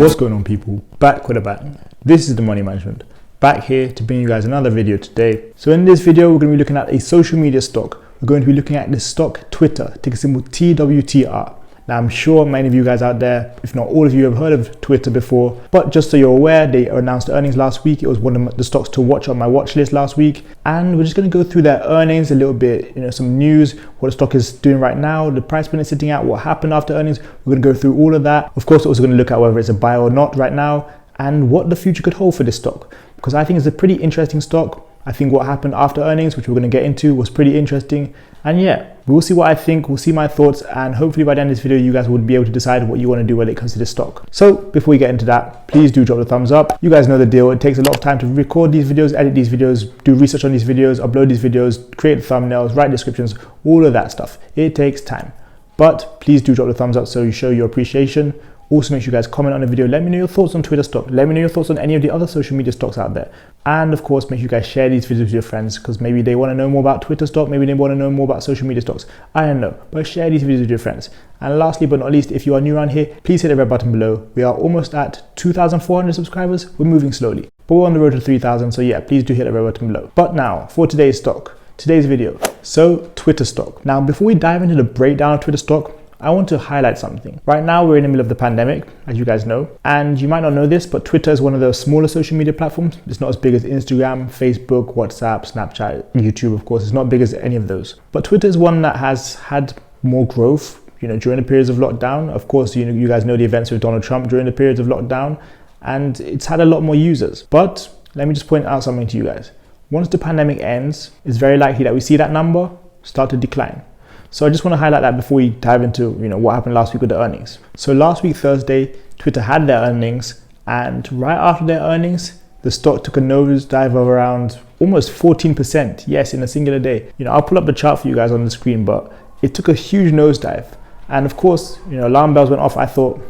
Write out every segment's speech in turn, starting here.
What's going on, people? Back with a bang. This is the Money Management, back here to bring you guys another video today. So in this video, we're going to be looking at a social media stock. We're going to be looking at the stock Twtr, ticker symbol TWTR. Now I'm sure many of you guys out there, if not all of you, have heard of Twtr before, but just so you're aware, they announced earnings last week. It was one of the stocks to watch on my watch list last week, and we're just going to go through their earnings a little bit, some news, what the stock is doing right now, the price point it's sitting at, what happened after earnings. We're going to go through all of that. Of course, we're also going to look at whether it's a buy or not right now, and what the future could hold for this stock, because I think it's a pretty interesting stock. I think what happened after earnings, which we're going to get into, was pretty interesting. And yeah, we'll see what I think, we'll see my thoughts, and hopefully by the end of this video, you guys would be able to decide what you want to do when it comes to this stock. So before we get into that, please do drop the thumbs up. You guys know the deal. It takes a lot of time to record these videos, edit these videos, do research on these videos, upload these videos, create thumbnails, write descriptions, all of that stuff. It takes time. But please do drop the thumbs up so you show your appreciation. Also, make sure you guys comment on the video. Let me know your thoughts on Twtr stock. Let me know your thoughts on any of the other social media stocks out there. And of course, make sure you guys share these videos with your friends, because maybe they want to know more about Twtr stock. Maybe they want to know more about social media stocks. I don't know, but share these videos with your friends. And lastly, but not least, if you are new around here, please hit the red button below. We are almost at 2,400 subscribers. We're moving slowly, but we're on the road to 3,000. So yeah, please do hit the red button below. But now for today's stock, today's video. So Twtr stock. Now, before we dive into the breakdown of Twtr stock, I want to highlight something. Right now, we're in the middle of the pandemic, as you guys know, and you might not know this, but Twtr is one of the smaller social media platforms. It's not as big as Instagram, Facebook, WhatsApp, Snapchat, YouTube, of course. It's not big as any of those. But Twtr is one that has had more growth, during the periods of lockdown. Of course, you guys know the events with Donald Trump during the periods of lockdown, and it's had a lot more users. But let me just point out something to you guys. Once the pandemic ends, it's very likely that we see that number start to decline. So I just want to highlight that before we dive into what happened last week with the earnings. So last week, Thursday, Twtr had their earnings, and right after their earnings, the stock took a nosedive of around almost 14%. Yes, in a singular day. I'll pull up the chart for you guys on the screen, but it took a huge nosedive. And of course, alarm bells went off. I thought,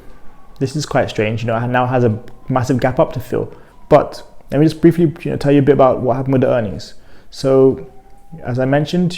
this is quite strange. It now has a massive gap up to fill. But let me just briefly tell you a bit about what happened with the earnings. So as I mentioned,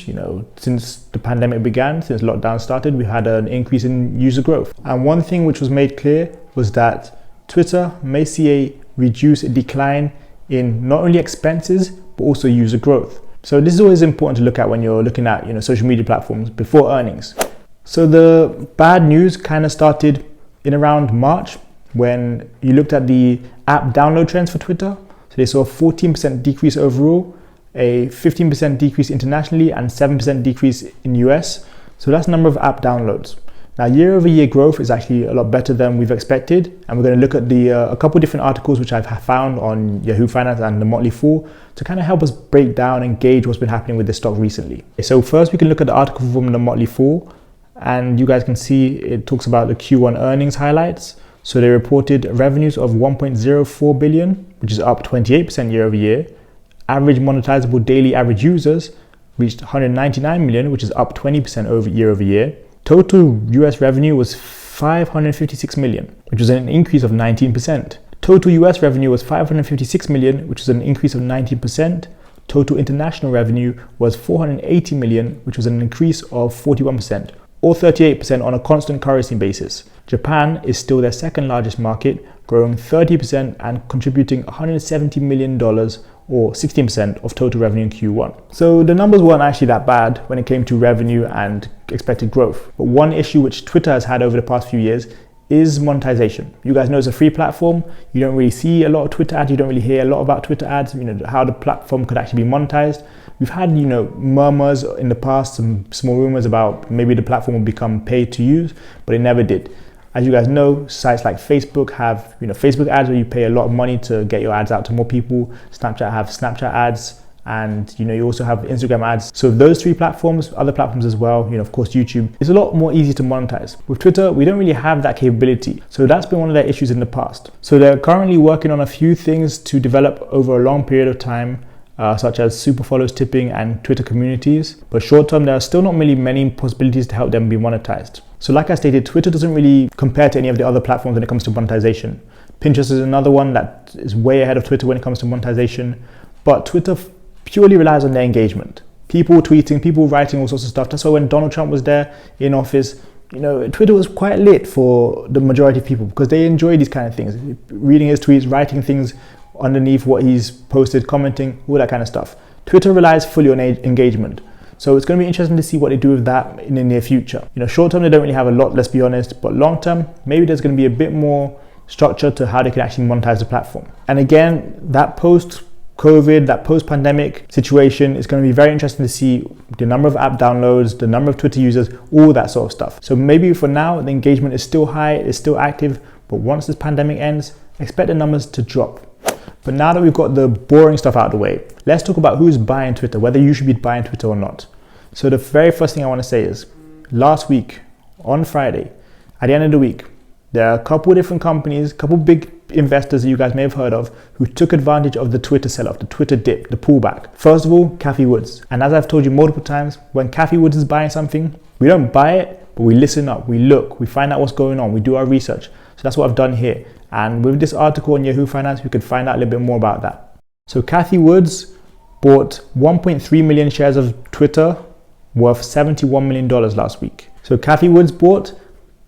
since the pandemic began, since lockdown started, we had an increase in user growth. And one thing which was made clear was that Twtr may see a reduced decline in not only expenses, but also user growth. So this is always important to look at when you're looking at, social media platforms before earnings. So the bad news kind of started in around March, when you looked at the app download trends for Twtr. So they saw a 14% decrease overall, a 15% decrease internationally, and 7% decrease in US. So that's the number of app downloads. Now, year over year growth is actually a lot better than we've expected. And we're going to look at a couple different articles which I've found on Yahoo Finance and the Motley Fool to kind of help us break down and gauge what's been happening with this stock recently. So first, we can look at the article from the Motley Fool, and you guys can see it talks about the Q1 earnings highlights. So they reported revenues of 1.04 billion, which is up 28% year over year. Average monetizable daily average users reached 199 million, which is up 20% year over year. Total US revenue was 556 million, which was an increase of 19%. Total US revenue was 556 million, which was an increase of 19%. Total international revenue was 480 million, which was an increase of 41%, or 38% on a constant currency basis. Japan is still their second largest market, growing 30% and contributing $170 million, or 16% of total revenue in Q1. So the numbers weren't actually that bad when it came to revenue and expected growth. But one issue which Twtr has had over the past few years is monetization. You guys know it's a free platform. You don't really see a lot of Twtr ads. You don't really hear a lot about Twtr ads, how the platform could actually be monetized. We've had, murmurs in the past, some small rumors about maybe the platform will become paid to use, but it never did. As you guys know, sites like Facebook have, Facebook ads where you pay a lot of money to get your ads out to more people. Snapchat have Snapchat ads, and you also have Instagram ads. So those three platforms, other platforms as well, of course YouTube, is a lot more easy to monetize. With Twtr, we don't really have that capability. So that's been one of their issues in the past. So they're currently working on a few things to develop over a long period of time, such as super follows tipping and Twtr communities. But short term, there are still not really many possibilities to help them be monetized. So like I stated, Twtr doesn't really compare to any of the other platforms when it comes to monetization. Pinterest is another one that is way ahead of Twtr when it comes to monetization. But Twtr purely relies on their engagement. People tweeting, people writing all sorts of stuff. That's why when Donald Trump was there in office, you know, Twitter was quite lit for the majority of people because they enjoy these kind of things. Reading his tweets, writing things underneath what he's posted, commenting, all that kind of stuff. Twitter relies fully on engagement. So it's going to be interesting to see what they do with that in the near future. You know, short term, they don't really have a lot, let's be honest, but long term, maybe there's going to be a bit more structure to how they can actually monetize the platform. And again, that post-COVID, that post-pandemic situation is going to be very interesting to see the number of app downloads, the number of Twitter users, all that sort of stuff. So maybe for now, the engagement is still high, it's still active, but once this pandemic ends, expect the numbers to drop. But now that we've got the boring stuff out of the way, let's talk about who's buying Twitter, whether you should be buying Twitter or not. So the very first thing I want to say is, last week, on Friday, at the end of the week, there are a couple of different companies, a couple of big investors that you guys may have heard of who took advantage of the Twitter sell-off, the Twitter dip, the pullback. First of all, Cathie Woods. And as I've told you multiple times, when Cathie Woods is buying something, we don't buy it, but we listen up, we look, we find out what's going on, we do our research. So that's what I've done here. And with this article on Yahoo Finance, we could find out a little bit more about that. So Cathie Woods bought 1.3 million shares of Twitter worth $71 million last week. So Cathie Woods bought,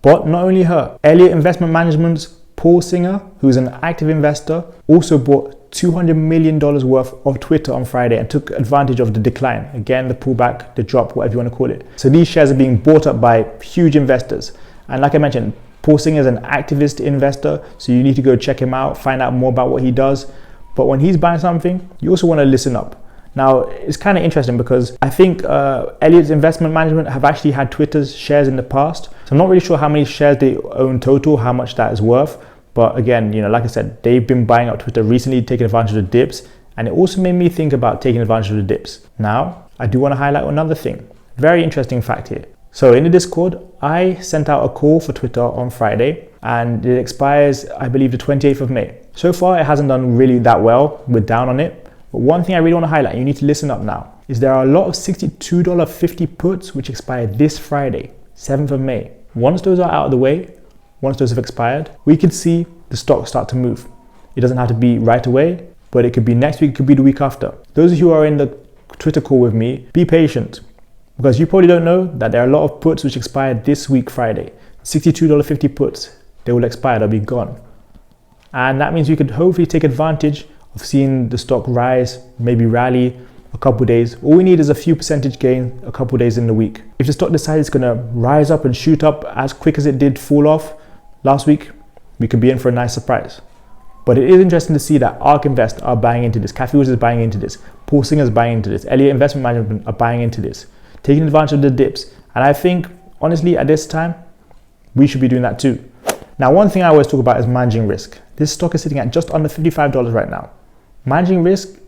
but not only her, Elliott Investment Management's Paul Singer, who's an active investor, also bought $200 million worth of Twitter on Friday and took advantage of the decline. Again, the pullback, the drop, whatever you want to call it. So these shares are being bought up by huge investors. And like I mentioned, Paul Singer is an activist investor, so you need to go check him out, find out more about what he does. But when he's buying something, you also want to listen up. Now, it's kind of interesting because I think Elliott's Investment Management have actually had Twitter's shares in the past. So I'm not really sure how many shares they own total, how much that is worth. But again, you know, like I said, they've been buying up Twitter recently, taking advantage of the dips. And it also made me think about taking advantage of the dips. Now, I do want to highlight another thing. Very interesting fact here. So in the Discord, I sent out a call for Twitter on Friday and it expires, I believe, the 28th of May. So far, it hasn't done really that well. We're down on it. But one thing I really want to highlight, you need to listen up now, is there are a lot of $62.50 puts which expire this Friday, 7th of May. Once those are out of the way, once those have expired, we could see the stock start to move. It doesn't have to be right away, but it could be next week, it could be the week after. Those of you who are in the Twitter call with me, be patient. Because you probably don't know that there are a lot of puts which expire this week, Friday. $62.50 puts, they will expire, they'll be gone. And that means we could hopefully take advantage of seeing the stock rise, maybe rally a couple of days. All we need is a few percentage gain a couple of days in the week. If the stock decides it's gonna rise up and shoot up as quick as it did fall off last week, we could be in for a nice surprise. But it is interesting to see that ARK Invest are buying into this, Cathie Woods is buying into this, Paul Singer is buying into this, Elliott Investment Management are buying into this, taking advantage of the dips. And I think, honestly, at this time, we should be doing that too. Now, one thing I always talk about is managing risk. This stock is sitting at just under $55 right now. Managing risk,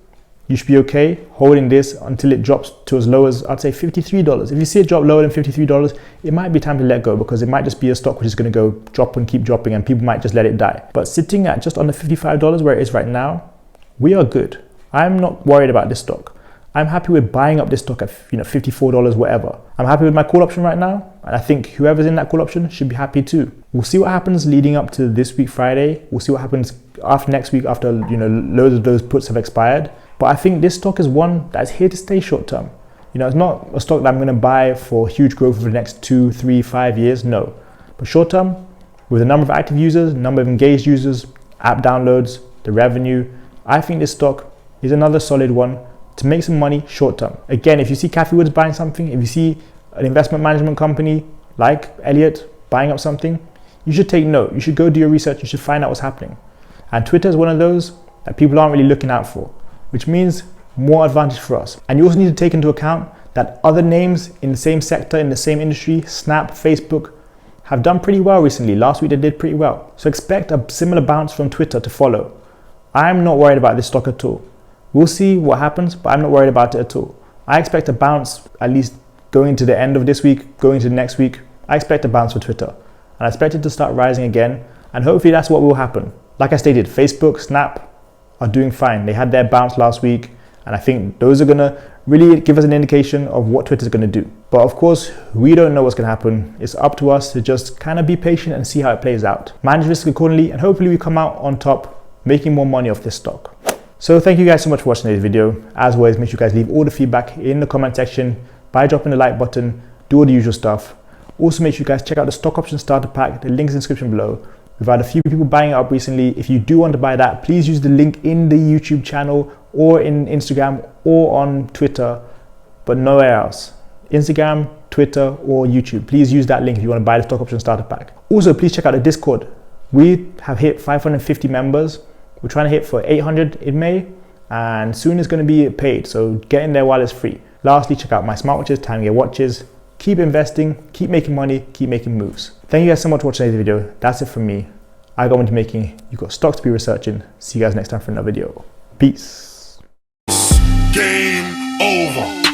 you should be okay holding this until it drops to as low as, I'd say, $53. If you see it drop lower than $53, it might be time to let go because it might just be a stock which is going to go drop and keep dropping and people might just let it die. But sitting at just under $55 where it is right now, we are good. I'm not worried about this stock. I'm happy with buying up this stock at $54, whatever. I'm happy with my call option right now, and I think whoever's in that call option should be happy too. We'll see what happens leading up to this week, Friday. We'll see what happens after next week, after loads of those puts have expired. But I think this stock is one that's here to stay short term. It's not a stock that I'm going to buy for huge growth over the next 2, 3, 5 years. No, but short term, with the number of active users, number of engaged users, app downloads, the revenue, I think this stock is another solid one to make some money short term. Again, if you see Cathie Woods buying something, if you see an investment management company like Elliott buying up something, you should take note. You should go do your research. You should find out what's happening. And Twitter is one of those that people aren't really looking out for, which means more advantage for us. And you also need to take into account that other names in the same sector, in the same industry, Snap, Facebook, have done pretty well recently. Last week they did pretty well. So expect a similar bounce from Twitter to follow. I'm not worried about this stock at all. We'll see what happens, but I'm not worried about it at all. I expect a bounce, at least going to the end of this week, going to next week. I expect a bounce for Twitter. And I expect it to start rising again. And hopefully that's what will happen. Like I stated, Facebook, Snap are doing fine. They had their bounce last week. And I think those are going to really give us an indication of what Twitter is going to do. But of course, we don't know what's going to happen. It's up to us to just kind of be patient and see how it plays out. Manage risk accordingly, and hopefully we come out on top, making more money off this stock. So thank you guys so much for watching today's video. As always, make sure you guys leave all the feedback in the comment section by dropping the like button, do all the usual stuff. Also, make sure you guys check out the stock option starter pack. The link is in the description below. We've had a few people buying it up recently. If you do want to buy that, please use the link in the YouTube channel or in Instagram or on Twitter, but nowhere else. Instagram, Twitter, or YouTube. Please use that link if you want to buy the stock option starter pack. Also, please check out the Discord. We have hit 550 members. We're trying to hit for 800 in May, and soon it's going to be paid, so get in there while it's free. Lastly, check out my smartwatches, time to get watches. Keep investing, keep making money, keep making moves. Thank you guys so much for watching today's video. That's it from me. I got into making, you've got stocks to be researching. See you guys next time for another video. Peace. Game over.